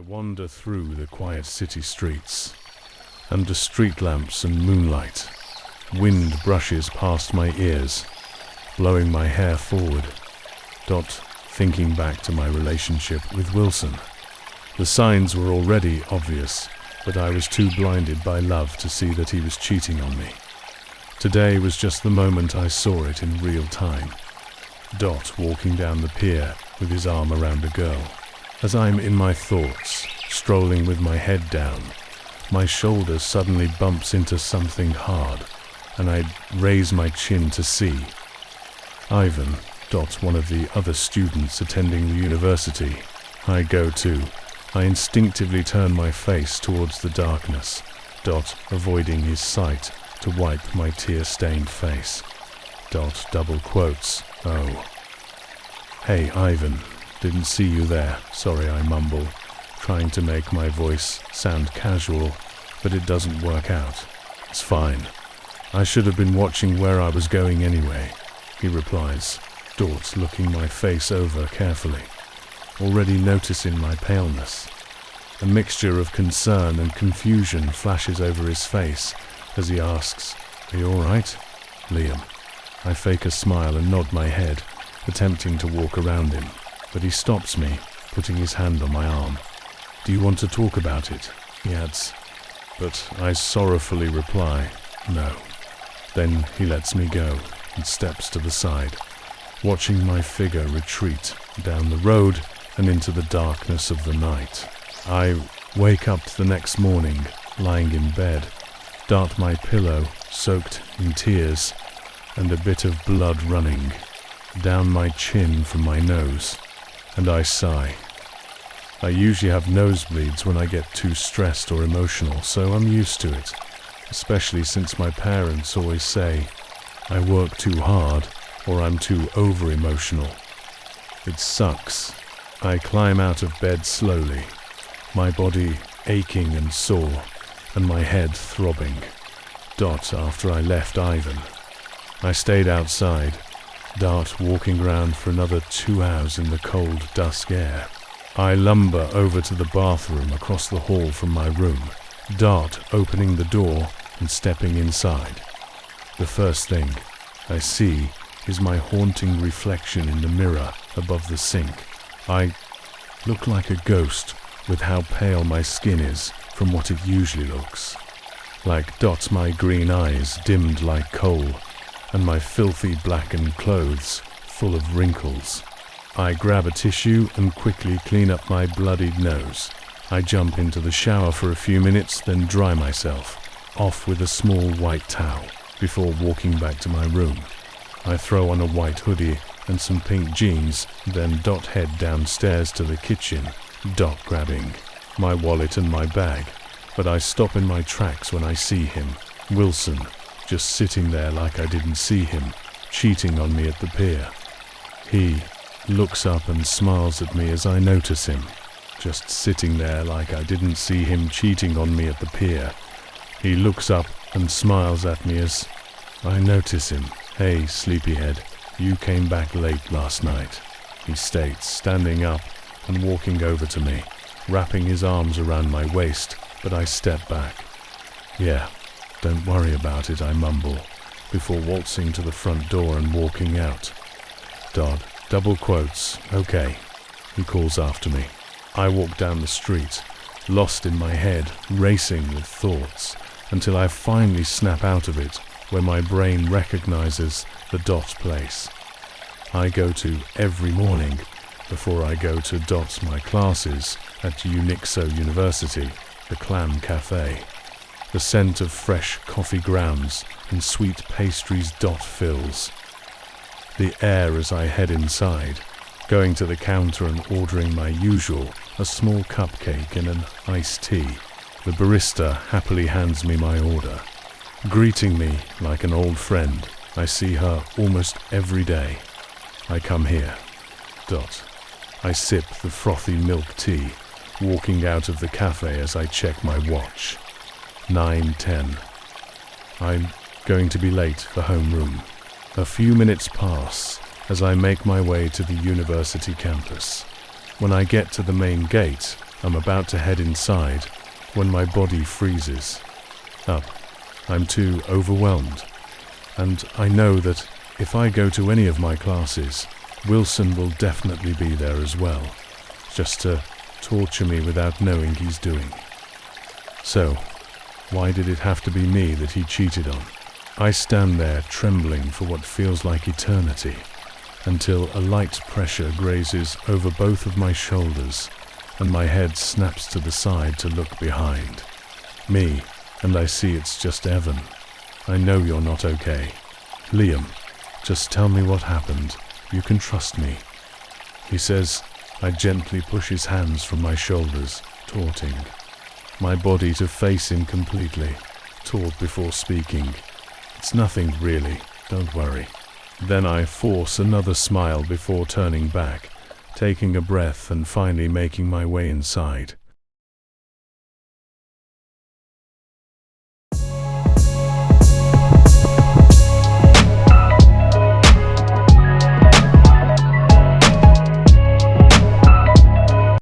I wander through the quiet city streets. Under street lamps and moonlight, wind brushes past my ears, blowing my hair forward. Thinking back to my relationship with Wilson. The signs were already obvious, but I was too blinded by love to see that he was cheating on me. Today was just the moment I saw it in real time. Walking down the pier with his arm around a girl. As I'm in my thoughts, strolling with my head down, my shoulder suddenly bumps into something hard, and I raise my chin to see. Ivan, one of the other students attending the university. I instinctively turn my face towards the darkness, avoiding his sight to wipe my tear-stained face. Double quotes, oh. Hey, Ivan, didn't see you there, sorry, I mumble, trying to make my voice sound casual, but it doesn't work out. It's fine. I should have been watching where I was going anyway, he replies, looking my face over carefully, already noticing my paleness. A mixture of concern and confusion flashes over his face as he asks, "Are you all right, Liam?" I fake a smile and nod my head, attempting to walk around him, but he stops me, putting his hand on my arm. "Do you want to talk about it?" he adds, but I sorrowfully reply, "No." Then he lets me go and steps to the side, watching my figure retreat down the road and into the darkness of the night. I wake up the next morning, lying in bed, dart my pillow soaked in tears and a bit of blood running down my chin from my nose, and I sigh. I usually have nosebleeds when I get too stressed or emotional, so I'm used to it, especially since my parents always say I work too hard or I'm too over-emotional. It sucks. I climb out of bed slowly, my body aching and sore, and my head throbbing. After I left Ivan, I stayed outside, walking around for another 2 hours in the cold dusk air. I lumber over to the bathroom across the hall from my room, opening the door and stepping inside. The first thing I see is my haunting reflection in the mirror above the sink. I look like a ghost with how pale my skin is from what it usually looks. Like my green eyes dimmed like coal, and my filthy blackened clothes full of wrinkles. I grab a tissue and quickly clean up my bloodied nose. I jump into the shower for a few minutes, then dry myself off with a small white towel before walking back to my room. I throw on a white hoodie and some pink jeans, then head downstairs to the kitchen, grabbing my wallet and my bag, but I stop in my tracks when I see him, Wilson, just sitting there like I didn't see him, cheating on me at the pier. He looks up and smiles at me as I notice him, just sitting there like I didn't see him cheating on me at the pier. He looks up and smiles at me as I notice him. "Hey, sleepyhead, you came back late last night," he states, standing up and walking over to me, wrapping his arms around my waist, but I step back. "Yeah, don't worry about it," I mumble, before waltzing to the front door and walking out. Double quotes, "Okay," he calls after me. I walk down the street, lost in my head, racing with thoughts, until I finally snap out of it, where my brain recognizes the place I go to every morning before I go to my classes at Unixo University, the Clam Cafe. The scent of fresh coffee grounds and sweet pastries fills the air as I head inside, going to the counter and ordering my usual, a small cupcake and an iced tea. The barista happily hands me my order, greeting me like an old friend. I see her almost every day. I come here. I sip the frothy milk tea, walking out of the cafe as I check my watch. 9:10. I'm going to be late for homeroom. A few minutes pass as I make my way to the university campus. When I get to the main gate, I'm about to head inside when my body freezes up. I'm too overwhelmed, and I know that if I go to any of my classes, Wilson will definitely be there as well, just to torture me without knowing he's doing. So, why did it have to be me that he cheated on? I stand there trembling for what feels like eternity, until a light pressure grazes over both of my shoulders, and my head snaps to the side to look behind me, and I see it's just Evan. I know you're not okay. Liam, just tell me what happened. You can trust me, he says. I gently push his hands from my shoulders, taunting my body to face him completely, taut before speaking. It's nothing really, don't worry. Then I force another smile before turning back, taking a breath and finally making my way inside.